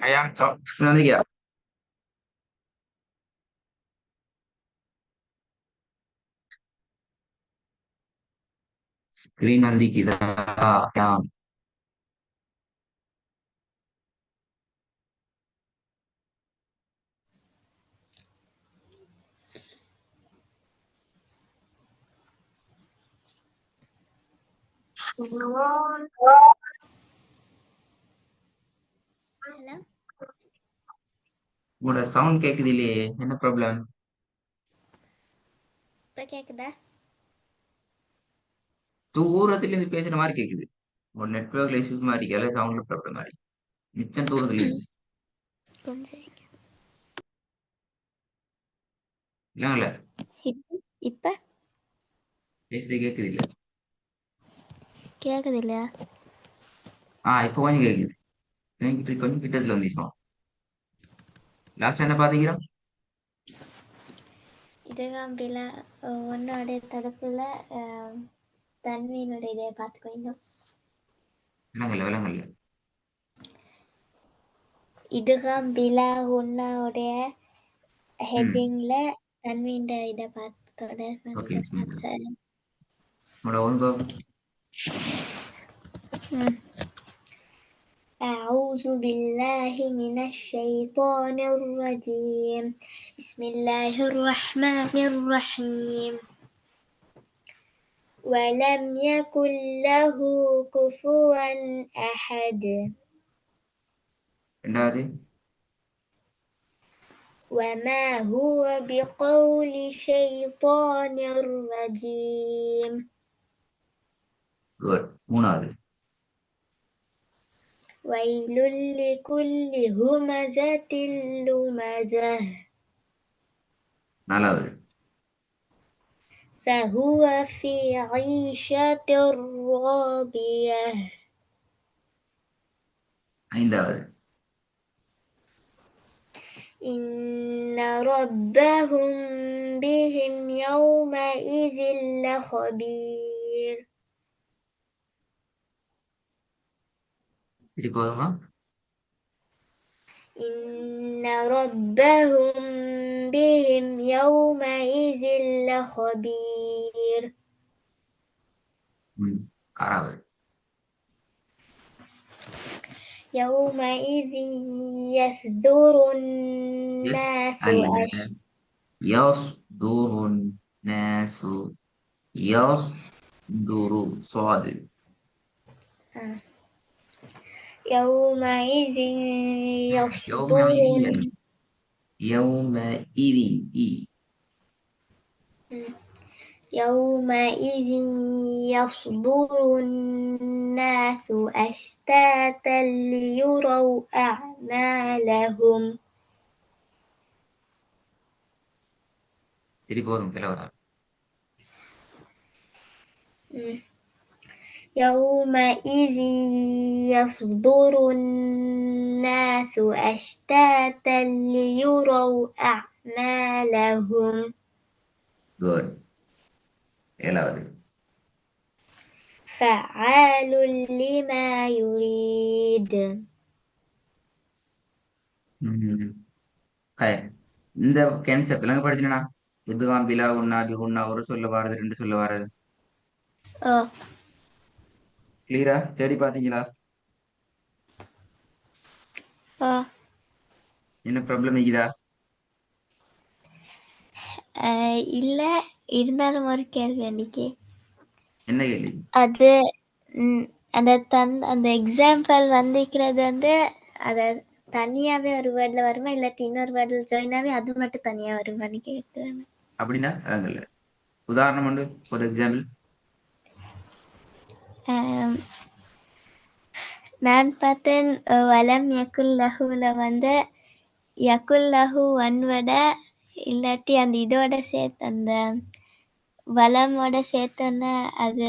Ayam cok sebenarnya ya screen nanti kita yang hello உங்களோட sound கேக்குது இல்லையே என்ன ப்ராப்ளம்? இப்போ கேட்குதா? தூரத்துல இருந்து பேசுற மாதிரி கேக்குது. ஒரு நெட்வொர்க்ல இஷ்யூஸ் மாதிரி கேள சவுண்ட்ல ப்ராப்ளம் மாதிரி மிச்சம் தூரத்துல இருந்து கொஞ்சம் இல்லைங்கள இப்போ இப்போ பேசுறது கேக்குது இல்ல. கேட்குது இல்லையா? இப்போ கொஞ்சம் கேக்குது. கொஞ்சம் கிட்டத்துல வந்துச்சுமா. லாஸ்ட் என்ன பாத்தீங்களா? இதுகாம்பில உன்னோடைய தரப்புல தன்வியினுடைய இதை பார்த்துக்கோங்க. விலங்கல்ல இதுகாம்பிலா உன்னோடைய ம் ஹெட்டிங்ல தன்வியின் இதை பார்த்தோட நான் ஓகே இதை பார்த்து சரி. உங்களோட ஒன் பாபு أعوذ بالله من الشيطان الرجيم. بسم الله الرحمن الرحيم. ولم يكن له كفوا أحد. ரெண்டாவது وما هو بقول شيطان رجيم. குட். மூணாவது ويل لكل همزة لمزة. நாலாவது فهو في عيشة راضية. ஐந்தாவது إن ربهم بهم يومئذ لخبير. இது போதுமா? إن ربهم بهم يومئذ لخبير. ஆறாவது يومئذ يصدر الناس يصدر الناس يصدر صاد يومئذ يصدر يومئذ يومئذ يومئذ يصدر الناس أشتاتا ليروا أعمالهم. சரி போதும் கிளவரா. يومئذ يصدر الناس أشتاتا ليروا أعمالهم. குட். ஏழாவது فعال لما يريد. இந்த கேன்சர் விளங்கப்படுத்தினா எதுவாம் பிலா உண்ணா பிகுண்ணா ஒரு சொல்ல வாரது ரெண்டு சொல்ல வாரது கிளியரா தேடி பாத்தீங்களா? என்ன ப்ராப்ளம் இருக்குதா? இல்லை, இருந்தாலும் ஒரு கேள்வி அன்னைக்கு என்ன கேள்வி? அது அந்த எக்ஸாம்பிள் வந்திருக்கிறது அதை தனியாவே ஒரு வேர்ட்ல வருமா இல்லாட்டி இன்னொரு வேர்ட்ல ஜாயினாவே அது மட்டும் தனியா வருமான்னு கேட்குறேன். அப்படின்னா விளங்கல. உதாரணம் உண்டு ஒரு எக்ஸாம்பிள். நான் பார்த்தேன் வலம் யக்குல்லஹுல யக்குல்லஹு ஒன்வட இல்லாட்டி அந்த இதோட சேர்த்து அந்த வளமோட சேர்த்தோன்னா அது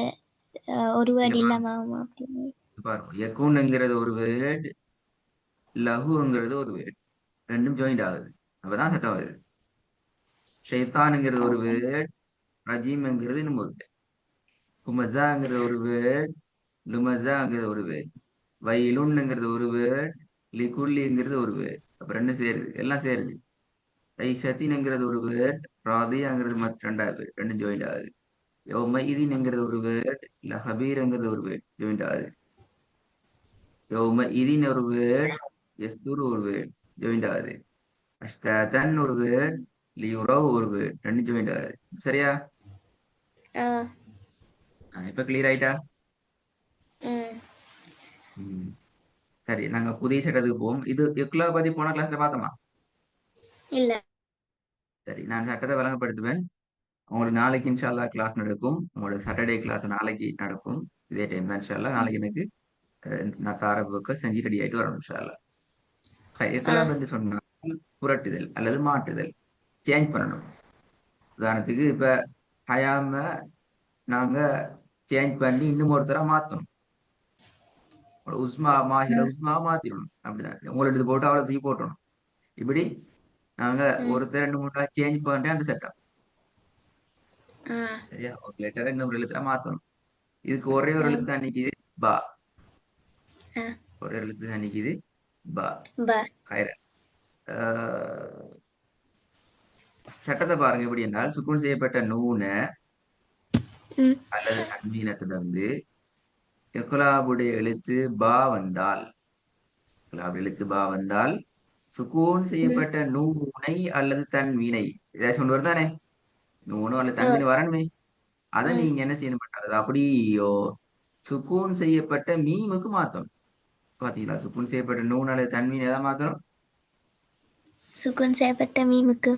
ஒரு வேர்டு இல்லாமாகுமா அப்படின்னு பாருங்க, யக்கூன்ங்கிறது ஒரு வேர்ட், லஹுங்கிறது ஒரு வேர்ட், ரெண்டும் ஜாயிண்ட் ஆகுது. அப்பதான் சட்டம் வருது. ஷைத்தானுங்கிறது ஒரு வேர்ட், ரஜீம்ங்கிறது இன்னும் ஒரு வேர்ட், குமஸாங்கிறது ஒரு வேர்ட், லுமஸாங்கிறது ஒரு வேர்ட், வைலுன்னுங்கிறது ஒரு வேர்ட், லிகுல்லிங்கிறது ஒரு வேர்ட். அப்ப ரெண்டும் சேருது, எல்லாம் சேருது. ஐஷத்தின்ங்கிறது ஒரு வேர்ட், ராதியாங்கிறது மற்ற ரெண்டாவது வேர்ட், ரெண்டும் ஜாயிண்ட் ஆகுது. யௌம இதீன்ங்கிறது ஒரு வேர்ட், லஹபீர்ங்கிறது ஒரு வேர்ட், ஜாயிண்ட் ஆகுது. யௌம இதீன் ஒரு வேர்ட், யஸ்துரு ஒரு வேர்ட், ஜாயிண்ட் ஆகுது. அஷ்டாதன் ஒரு வேர்ட், லியுரவ் ஒரு வேர்ட், ரெண்டும் ஜாயிண்ட் ஆகுது. சரியா? ஆ இப்ப கிளியர் ஆயிட்டா? ம் ம். சரி, நாங்க புதிய சட்டத்துக்கு போவோம். இது எக்லா பத்தி போன கிளாஸ்ல பார்த்தோமா? இல்ல சரி, நான் சட்டத்தை வழங்கப்படுத்துவேன். உங்களுக்கு நாளைக்கு இன்ஷால்லா கிளாஸ் நடக்கும். உங்களோட சாட்டர்டே கிளாஸ் நாளைக்கு நடக்கும். இதே டைம் தான் இன்ஷால்லா. நாளைக்கு எனக்கு நான் தார புக்கை செஞ்சு ரெடி ஆயிட்டு வரணும் இன்ஷால்லா. ஆ எக்லாம் என்று சொன்னால் புரட்டுதல் அல்லது மாற்றுதல், சேஞ்ச் பண்ணணும். உதாரணத்துக்கு இப்ப ஹயாம நாங்க சேஞ்ச் பண்ணி இன்னும் ஒருத்தரா மாத்தணும். உஸ்மா மாஹிர உஸ்மா மாத்திடணும். அப்படிதான் உங்களை எடுத்து போட்டு அவளை தூக்கி போட்டணும். இப்படி நாங்க ம் ஒருத்தர் ரெண்டு மூணு சேஞ்ச் பண்றேன் அந்த சட்டம். ஆ சரியா? ஒரு லெட்டரை இன்னொரு எழுத்துல மாத்தணும். இதுக்கு ஒரே ஒரு ம் எழுத்து தான் நிக்குது, பா. ஆ ஒரே ஒரு எழுத்து தான் நிக்குது, பா. ப ஹைரன். ஆஹ் சட்டத்தை பாருங்க எப்படி என்றால், சுக்குன் செய்யப்பட்ட நூனை ம் அல்லது தன்மீனத்திலிருந்து இக்லாபுடைய எழுத்து பா வந்தால், இக்லாபுடைய எழுத்து பா வந்தால், சுக்கூன் ம் செய்யப்பட்ட நூனை அல்லது தன்மீனை ஏதாச்சும் ஒன்று வருதானே, நூனோ அல்லது ஓ தன்மீன் வரணுமே. அதை ம் நீங்க என்ன செய்யணும் பண்றது, அப்படியோ சுக்கூன் செய்யப்பட்ட மீமுக்கு மாத்தணும். பாத்தீங்களா? சுக்கூன் செய்யப்பட்ட நூன் அல்லது தன்மீன் எதை மாத்தணும்? சுக்குன் செய்யப்பட்ட மீமுக்கு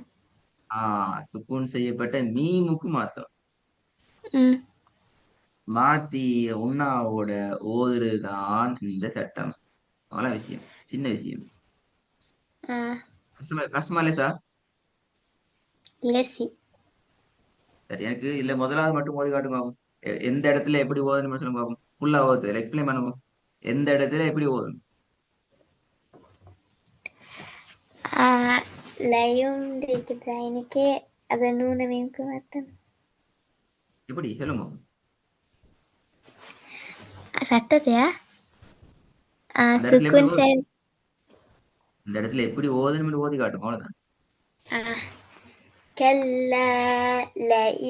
சுக்கூன் செய்யப்பட்ட மீமுக்கு மாத்தணும். ம் மாத்தி உண்ணாவோட ஓதுதான் இந்த சட்டம். அவ்வளவு விஷயம், சின்ன விஷயம். ஆ கஷ்டமா இல்லை சார்? லெசி சரி, எனக்கு இல்ல முதலாவது மட்டும் ஓதி காட்டுங்க பாப்போம். எந்த இடத்துல எப்படி ஓதணும் சொல்லுங்க பாப்போம். ஃபுல்லா ஓது எக்ஸ்பிளைன் பண்ணுங்க. எந்த இடத்துல எப்படி ஓதணும்? லயும் இருக்குது இன்னைக்கு அதை நூனை மீமுக்கு மாற்றணும் எப்படி சொல்லுங்க. சட்டத்தையா அந்த இடத்துல எப்படி சுக்குன் ஓது, செய் இந்த இடத்துல எப்படி ஓதணும் ஓதி காட்டுங்க, அவ்வளவுதான். كلا لئ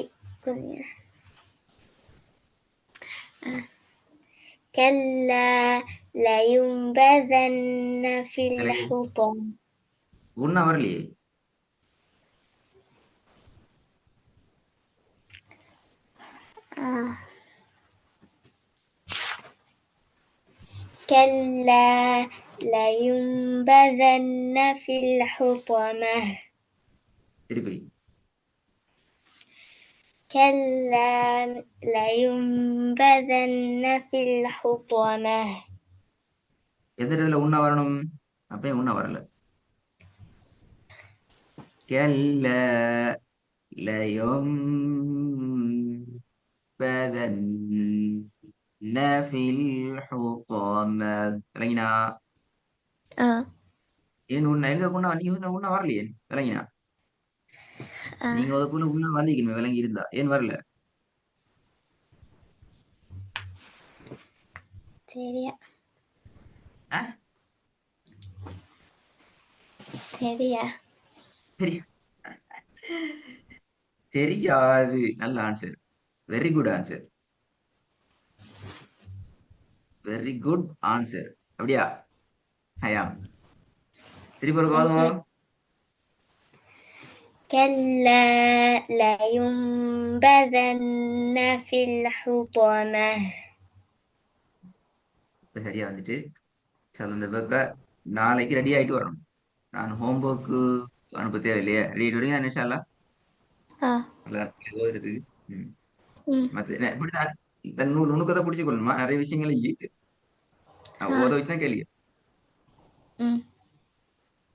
كلا لينبذن في எனக்கு الحطمة ஒன்னும் வரலையே. آه. كلا لينبذن في الحطمة திருப்பி. كلا لينبذن في الحطمة எந்த இடத்துல உண்ண வரணும்? அப்பயும் உண்ண வரல. கல்ல لينبذن في الحطمة. விளங்கினா? آه. ஏன் உன்ன எங்க உண்ண நீ உண்ண வரலையே, விளங்கினா? آه. நீங்க அதுக்குள்ள உண்ண வந்திக்கணுமே, விளங்கி இருந்தா ஏன் வரல? சரியா ஆ? சரியா சரி, தெரியாது. நல்ல answer, very good answer, very good answer. அப்படியா? ஹயாம் திருப்பி ஒரு காதும் வரும். كلا لينبذن في الحطمة இப்ப சரியா வந்துட்டு சில இந்த ஒர்க்கை நாளைக்கு ரெடி ஆயிட்டு வரணும். நான் ஹோம்ஒர்க்கு அனுப்ப தேவையில்லையே, ரெடி வரீங்க நிஷாலா? آه. நல்லா ஓதுறதுக்கு. ம். ம். மற்ற இப்படி இந்த நுணுக்கத்தை பிடிச்சு கொள்ளணுமா, நிறைய விஷயங்கள் இருக்கு. آه. ஓத வச்சு தான் கேள்வி. ம்